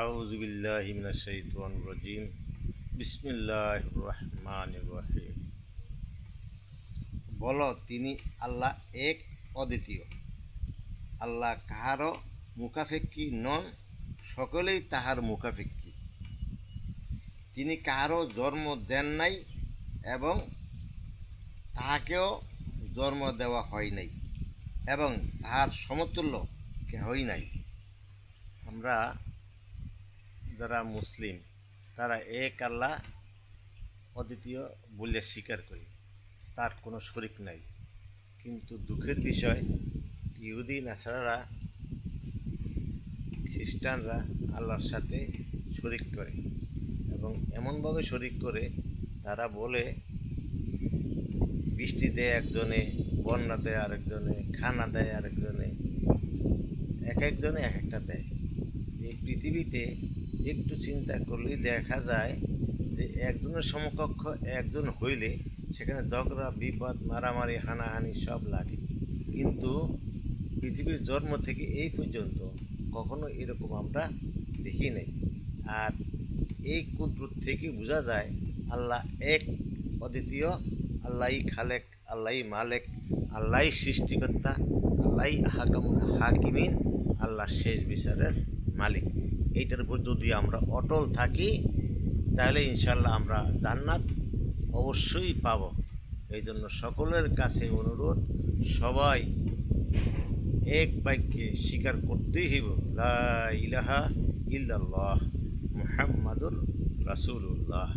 আউযু বিল্লাহি মিনাশ শাইতানির রাজিম। বিসমিল্লাহির রহমানির রহিম। বলো, তিনি আল্লাহ এক, অদ্বিতীয়। আল্লাহ কাহারও মুখাপেক্ষী নন, সকলেই তাহার মুখাপেক্ষী। তিনি কাহারও জন্ম দেন নাই এবং তাহাকেও জন্ম দেওয়া হয় নাই, এবং তাহার সমতুল্য কেহই নাই। আমরা যারা মুসলিম তারা এক আল্লাহ অদ্বিতীয় বলে স্বীকার করি, তার কোনো শরিক নাই। কিন্তু দুঃখের বিষয়, ইহুদি নাসারারা, খ্রিস্টানরা আল্লাহর সাথে শরিক করে, এবং এমনভাবে শরিক করে তারা বলে বৃষ্টি দেয় একজনে, বন্যা দেয় আরেকজনে, খানা দেয় আরেকজনে, এক একজনে এক একটা দেয়। এই পৃথিবীতে একটু চিন্তা করলেই দেখা যায় যে একজনের সমকক্ষ একজন হইলে সেখানে ঝগড়া, বিপদ, মারামারি, হানাহানি সব লাগে। কিন্তু পৃথিবীর জন্ম থেকে এই পর্যন্ত কখনো এরকম আমরা দেখি নাই। আর এই কুদরত থেকে বোঝা যায় আল্লাহ এক, অদ্বিতীয়। আল্লাহই খালেক, আল্লাহই মালেক, আল্লাহই সৃষ্টিকর্তা, আল্লাহই হাকামুল হাকিমিন, আল্লাহ শেষ বিচারের মালিক। এইটার উপর যদি আমরা অটল থাকি তাহলে ইনশাল্লাহ আমরা জান্নাত অবশ্যই পাব। এই জন্য সকলের কাছে অনুরোধ, সবাই এক বাক্যে স্বীকার করতেই হইব, লা ইলাহা ইল্লাল্লাহ মুহাম্মাদুর রাসূলুল্লাহ।